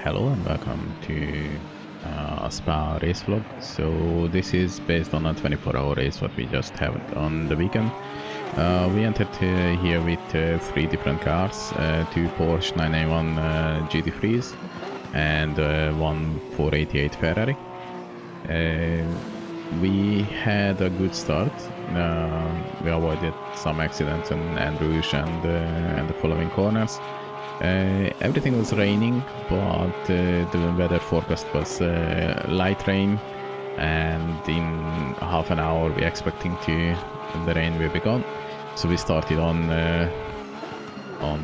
Hello and welcome to a Spa race vlog. So this is based on a 24-hour race what we just had on the weekend. We entered here with three different cars, two Porsche 991 GT3s and one 488 Ferrari. We had a good start. We avoided some accidents and rouge and the following corners. Everything was raining, but the weather forecast was light rain, and in half an hour we're expecting the rain will be gone. So we started on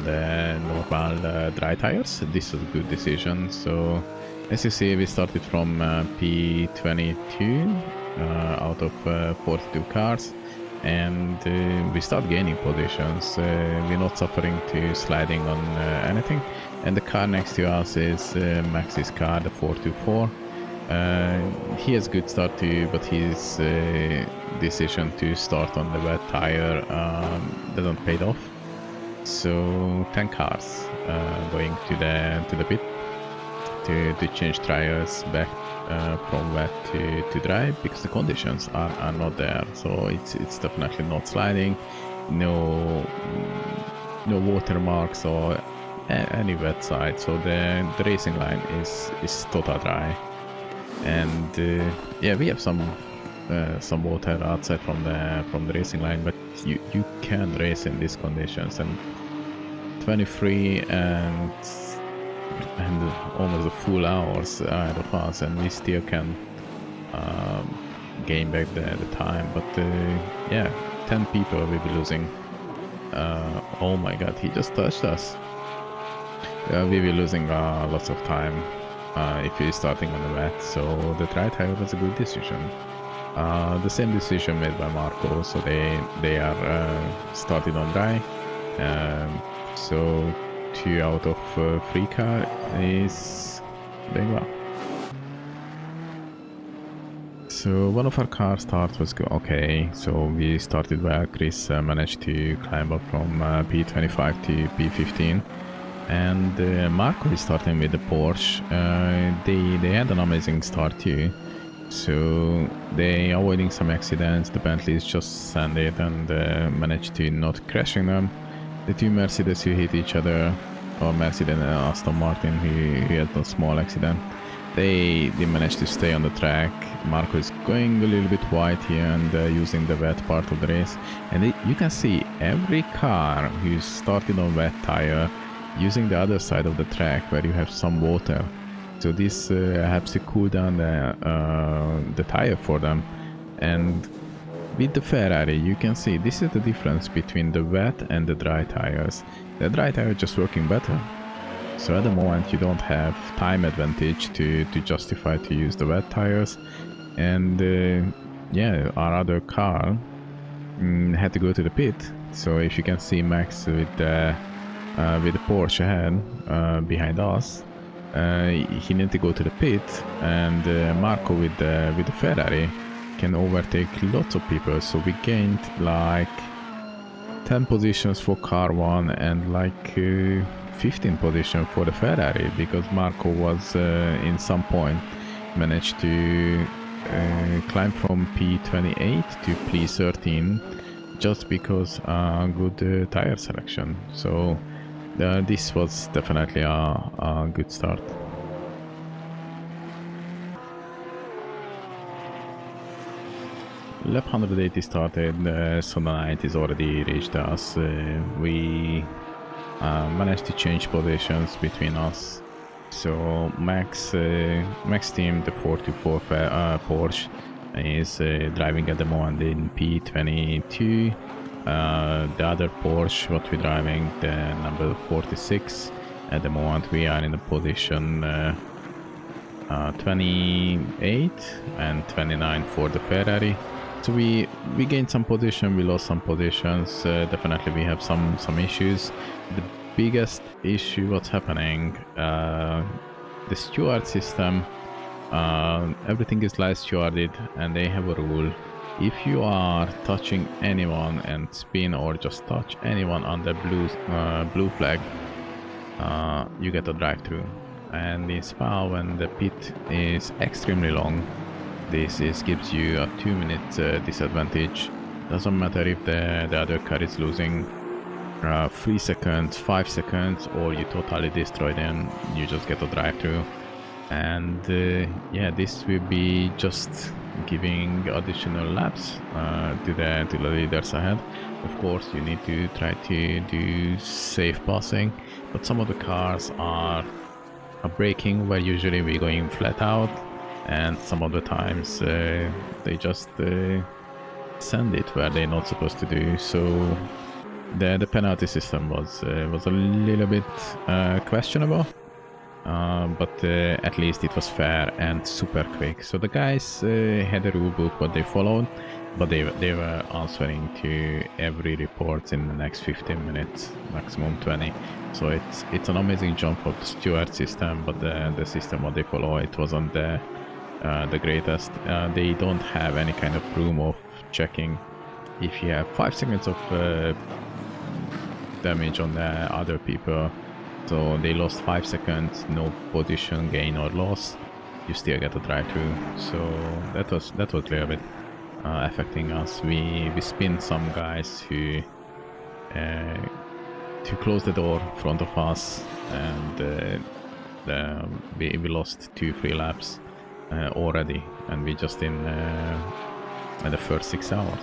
the normal dry tires. This was a good decision. So as you see, we started from P22 out of 42 cars. And we start gaining positions. We're not suffering to sliding on anything. And the car next to us is Max's car, the 424. He has good start too, but his decision to start on the wet tire doesn't pay off. So 10 cars going to the pit to change tires back from wet to dry, because the conditions are not there. So it's definitely not sliding, no watermarks or any wet side. So the racing line is total dry, and yeah, we have some water outside from the racing line, but you can race in these conditions. And 23 and almost a full hours ahead of us, and we still can gain back the time. But yeah, 10 people will be losing. Oh my god, he just touched us. We will be losing lots of time if we're starting on the wet. So the dry tire was a good decision. The same decision made by Marko, so they are started on dry. So 2 out of 3 car is doing well. So one of our car starts was okay. So we started well. Chris managed to climb up from P25 to P15, and Marko is starting with the Porsche. They had an amazing start too. So they avoiding some accidents. The Bentleys just sanded and managed to not crashing them. The two Mercedes who hit each other, or Mercedes and Aston Martin who had a small accident, they managed to stay on the track. Marko is going a little bit wide here and using the wet part of the race. And you can see every car who's started on wet tire using the other side of the track where you have some water. So this helps to cool down the tire for them. And with the Ferrari, you can see this is the difference between the wet and the dry tires. The dry tire is just working better. So at the moment you don't have time advantage to justify to use the wet tires. And yeah, our other car had to go to the pit. So if you can see Max with the Porsche ahead behind us, he needed to go to the pit, and Marko with the Ferrari can overtake lots of people. So we gained like 10 positions for car 1 and like 15 positions for the Ferrari, because Marko was in some point managed to climb from P28 to P13 just because good tire selection. So this was definitely a good start. Lap 180 started, so the night is already reached us. We managed to change positions between us. So Max team, the 424 Porsche, is driving at the moment in P22. The other Porsche what we're driving, the number 46, at the moment we are in the position 28 and 29 for the Ferrari. So we gained some position, we lost some positions. Definitely we have some issues. The biggest issue what's happening, the steward system, everything is live stewarded, and they have a rule: if you are touching anyone and spin or just touch anyone on the blue flag, you get a drive-through. And in Spa, when the pit is extremely long, this gives you a 2-minute disadvantage. Doesn't matter if the other car is losing 3 seconds, 5 seconds, or you totally destroy them, you just get a drive-through. And yeah, this will be just giving additional laps to the leaders ahead. Of course, you need to try to do safe passing, but some of the cars are braking where usually we're going flat out, and some of the times they just send it where they're not supposed to do. So the penalty system was a little bit questionable. But at least it was fair and super quick. So the guys had a rule book what they followed, but they were answering to every report in the next 15 minutes, maximum 20. So it's an amazing jump for the steward system, but the system what they follow, it wasn't the greatest. They don't have any kind of room of checking if you have 5 seconds of damage on the other people. So they lost 5 seconds, no position gain or loss, you still get a drive-through. So that was a little bit affecting us. We spinned some guys who to close the door in front of us, and we lost 2-3 laps already, and we just in the first 6 hours.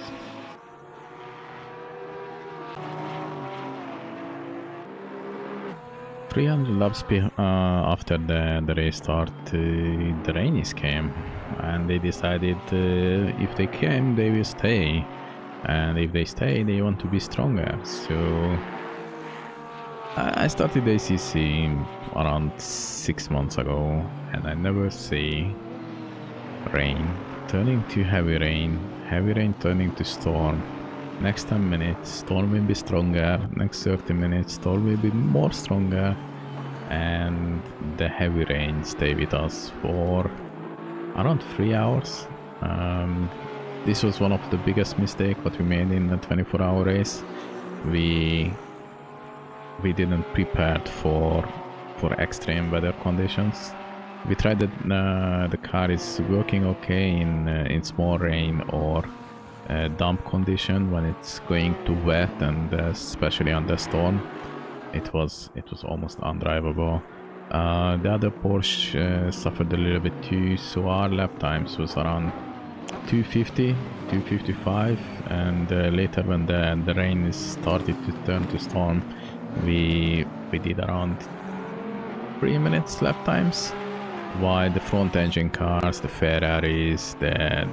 Laps after the race start, the rainies came, and they decided if they came, they will stay, and if they stay, they want to be stronger. So I started ACC around 6 months ago, and I never see rain turning to heavy rain turning to storm. Next 10 minutes, storm will be stronger. Next 30 minutes, storm will be more stronger. And the heavy rain stay with us for around 3 hours. This was one of the biggest mistakes what we made in the 24-hour race. We didn't prepare for extreme weather conditions. We tried that the car is working okay in small rain or damp condition. When it's going to wet, and especially under storm, it was almost undrivable. The other Porsche suffered a little bit too, so our lap times was around 250, 255, and later when the rain started to turn to storm, we did around 3 minutes lap times, while the front engine cars, the Ferraris, the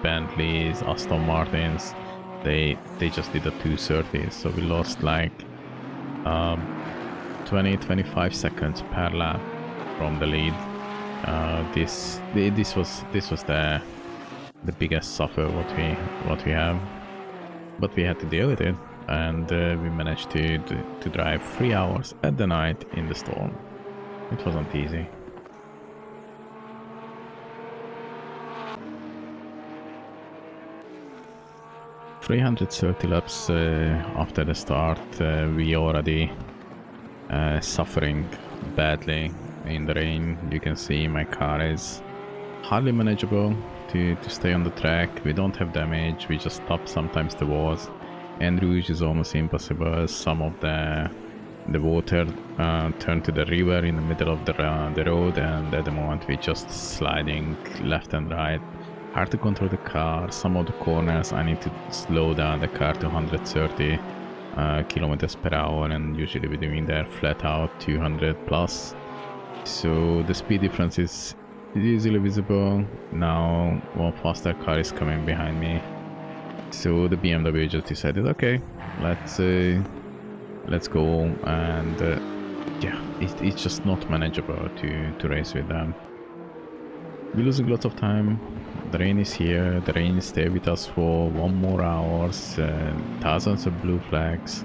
Bentleys, Aston Martins, they just did a 230, so we lost like 20-25 seconds per lap from the lead. This was the biggest suffer what we have, but we had to deal with it, and we managed to drive 3 hours at the night in the storm. It wasn't easy. ...330 laps after the start, we already suffering badly in the rain. You can see my car is hardly manageable to stay on the track. We don't have damage, we just stop sometimes the walls, and rouge is almost impossible. Some of the water turned to the river in the middle of the road, and at the moment we just sliding left and right. Hard to control the car. Some of the corners I need to slow down the car to 130 kilometers per hour, and usually we're doing there flat out 200 plus. So the speed difference is easily visible. Now one faster car is coming behind me, so the BMW just decided, okay, let's go, and yeah, it's just not manageable to race with them. We're losing lots of time. The rain is here, the rain stay with us for 1 more hour, thousands of blue flags,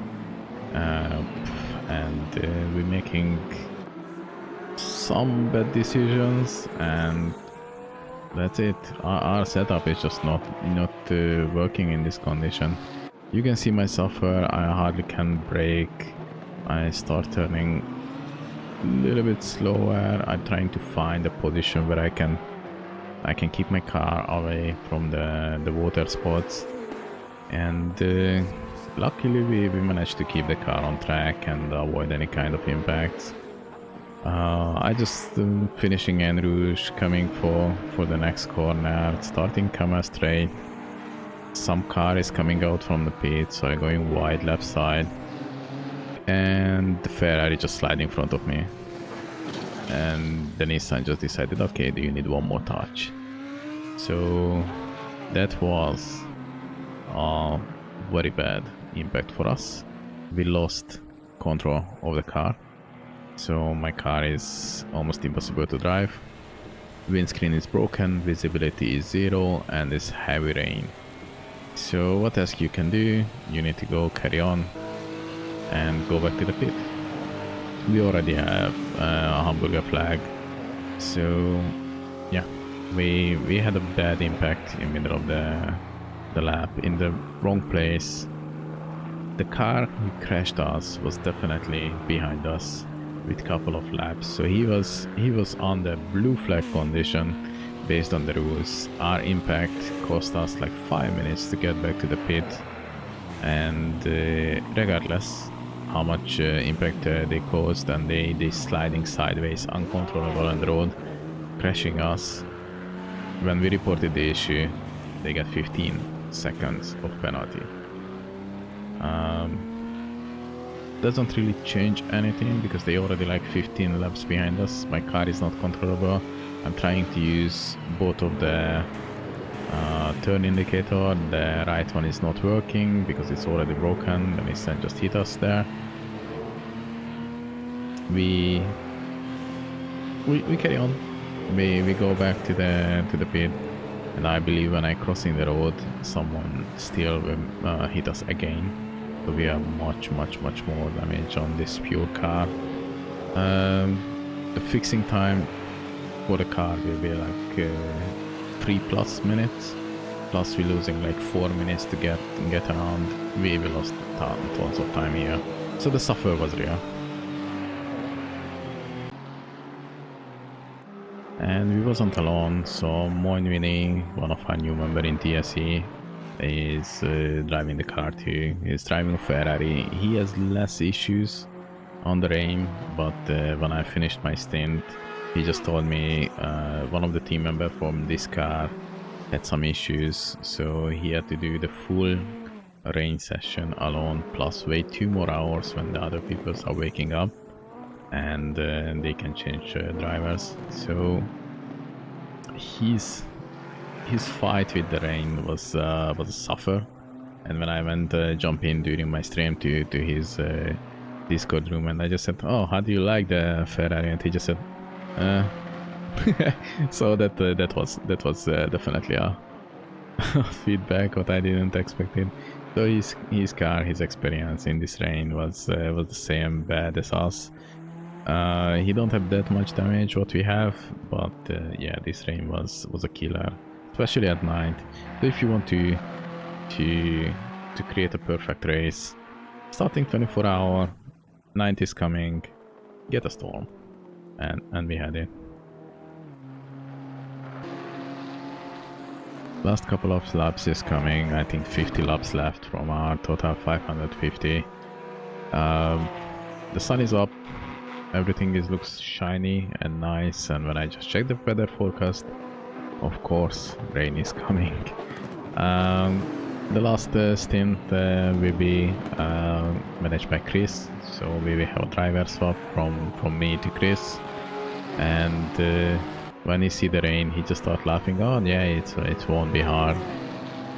and we're making some bad decisions, and that's it. Our setup is just not working in this condition. You can see my suffer, I hardly can brake, I start turning little bit slower. I'm trying to find a position where I can keep my car away from the water spots, and luckily we managed to keep the car on track and avoid any kind of impacts. I just finishing en rouge, coming for the next corner, starting camera straight. Some car is coming out from the pit, so I'm going wide left side, and the Ferrari just slid in front of me, and the Nissan just decided, okay, do you need one more touch? So that was a very bad impact for us. We lost control of the car, so my car is almost impossible to drive. Windscreen is broken, visibility is 0, and it's heavy rain. So what else you can do? You need to go carry on and go back to the pit. We already have a hamburger flag, so yeah, we had a bad impact in the middle of the lap, in the wrong place. The car who crashed us was definitely behind us with a couple of laps, so he was on the blue flag condition. Based on the rules, our impact cost us like 5 minutes to get back to the pit, and regardless how much impact they caused, and they sliding sideways uncontrollable on the road, crashing us. When we reported the issue, they got 15 seconds of penalty. Doesn't really change anything because they already like 15 laps behind us. My car is not controllable. I'm trying to use both of the turn indicator. The right one is not working because it's already broken. The Nissan just hit us there. We carry on. We go back to the pit, and I believe when I crossing the road, someone still hit us again. So we have much more damage on this pure car. The fixing time for the car will be like 3+ minutes, plus we're losing like 4 minutes to get around. We lost tons of time here, so the suffer was real. And we wasn't alone, so Moinwini, one of our new member in TSE, is driving the car too. He's driving a Ferrari. He has less issues on the rain, but when I finished my stint, he just told me one of the team members from this car had some issues, so he had to do the full rain session alone, plus wait 2 more hours when the other people are waking up, and they can change drivers. So his fight with the rain was a suffer. And when I went jump in during my stream to his Discord room, and I just said, "Oh, how do you like the Ferrari?" And he just said, so that was definitely a feedback what I didn't expect it. So his car, his experience in this rain was the same bad as us. He don't have that much damage what we have, but yeah, this rain was a killer, especially at night. So if you want to create a perfect race, starting 24-hour, night is coming, get a storm. And we had it. Last couple of laps is coming. I think 50 laps left from our total 550. The sun is up. Everything looks shiny and nice. And when I just check the weather forecast, of course, rain is coming. The last stint will be managed by Chris, so we will have a driver swap from me to Chris. And when he see the rain, he just start laughing. Oh yeah, it won't be hard.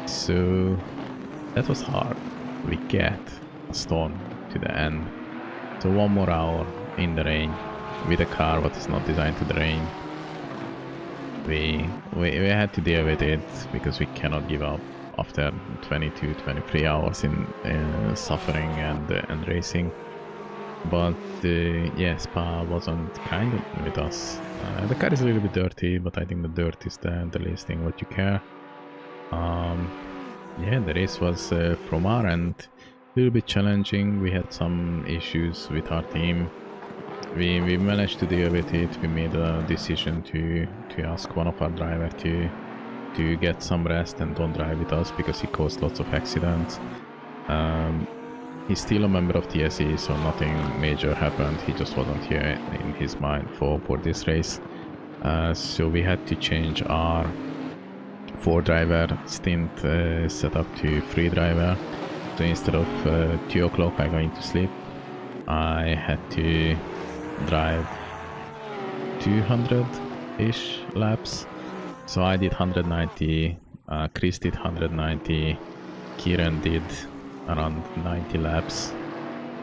So that was hard. We get a storm to the end. So 1 more hour in the rain with a car what is not designed to the rain. We had to deal with it because we cannot give up after 22-23 hours in suffering and racing. But yeah, Spa wasn't kind with us. The car is a little bit dirty, but I think the dirt is the least thing what you care. Yeah, the race was from our end a little bit challenging. We had some issues with our team. we managed to deal with it. We made a decision to ask one of our driver to get some rest and don't drive with us because he caused lots of accidents. He's still a member of the SE, so nothing major happened. He just wasn't here in his mind for this race. So we had to change our 4-driver stint setup to 3-driver. So instead of 2 o'clock I'm going to sleep, I had to drive 200-ish laps. So I did 190, Chris did 190, Kieran did around 90 laps,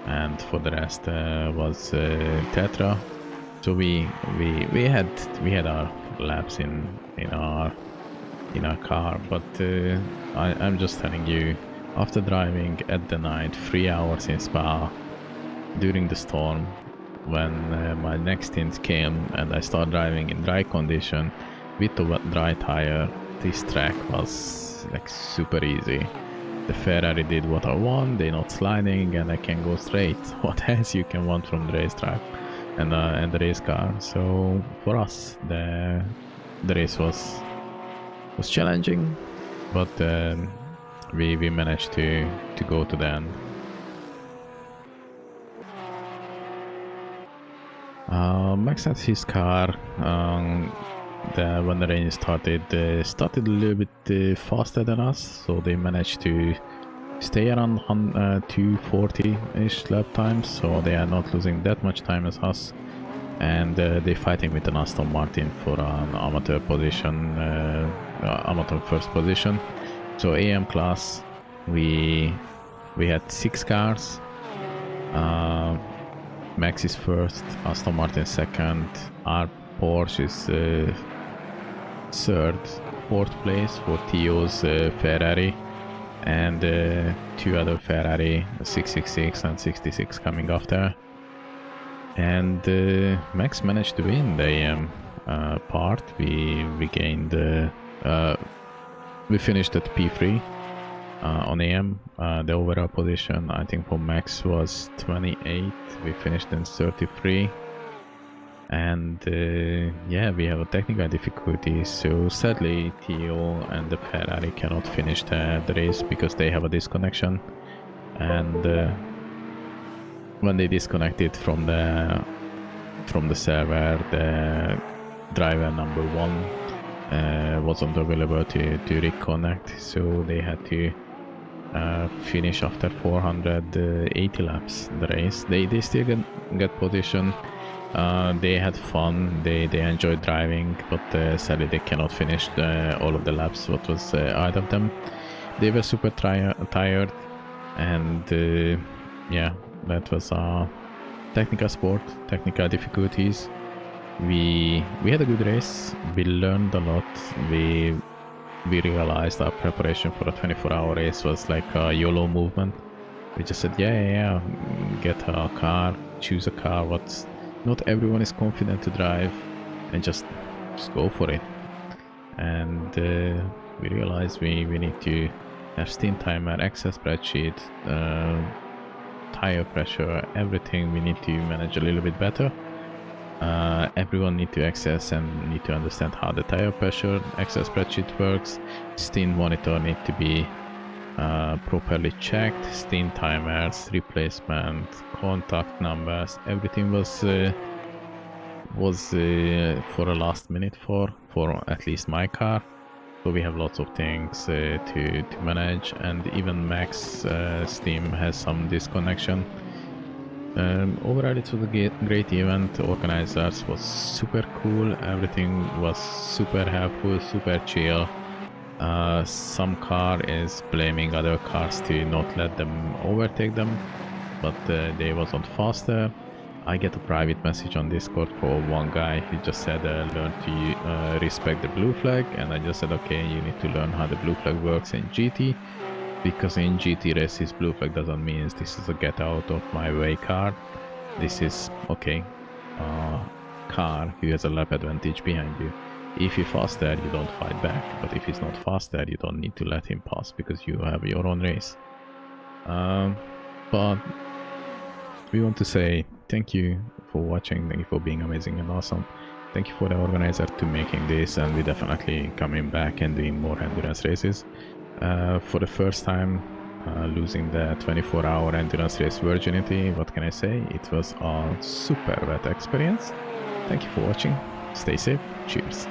and for the rest was Tetra. So we had our laps in our car, but I'm just telling you, after driving at the night 3 hours in Spa during the storm, when my next stint came and I started driving in dry condition with the dry tire, this track was like super easy. The Ferrari did what I want, they're not sliding, and I can go straight. What else you can want from the racetrack and the race car? So for us, the race was challenging, but we managed to go to the end. Max had his car. When the rain started a little bit faster than us, so they managed to stay around 240-ish lap times, so they are not losing that much time as us. And they're fighting with an Aston Martin for an amateur position, amateur first position. So AM class, we had 6 cars. Max is first, Aston Martin second, our Porsche is third, 4th place for Tio's Ferrari, and 2 other Ferrari, 666 and 66 coming after. And Max managed to win the AM part. We gained, we finished at P3 on AM. The overall position, I think, for Max was 28. We finished in 33. And yeah, we have a technical difficulty, so sadly Tio and the Ferrari cannot finish the race because they have a disconnection. And when they disconnected from the server, the driver number 1 wasn't available to reconnect, so they had to finish after 480 laps the race. They still get position. They had fun, they enjoyed driving, but sadly they cannot finish all of the laps what was out of them. They were super tired, and yeah, that was a technical sport, technical difficulties. We had a good race, we learned a lot, we realized our preparation for a 24-hour race was like a Yolo movement. We just said yeah, get a car, choose a car what's not everyone is confident to drive, and just go for it. And we realized we need to have stint timer, Excel spreadsheet, tire pressure, everything we need to manage a little bit better. Everyone need to access and need to understand how the tire pressure Excel spreadsheet works. Stint monitor need to be properly checked, stint timers, replacement, contact numbers, everything was for a last minute for at least my car. So we have lots of things to manage, and even Max Steam has some disconnection. Overall it was a great event. Organizers was super cool, everything was super helpful, super chill. Some car is blaming other cars to not let them overtake them, but they wasn't faster. I get a private message on Discord for one guy. He just said learn to respect the blue flag, and I just said okay, you need to learn how the blue flag works in GT, because in GT races blue flag doesn't mean this is a get out of my way car. This is okay, car who has a lap advantage behind you. If he's faster, you don't fight back, but if he's not faster, you don't need to let him pass because you have your own race. But we want to say thank you for watching, thank you for being amazing and awesome. Thank you for the organizer to making this, and we definitely coming back and doing more endurance races. For the first time, losing the 24-hour endurance race virginity, what can I say? It was a super wet experience. Thank you for watching, stay safe, cheers.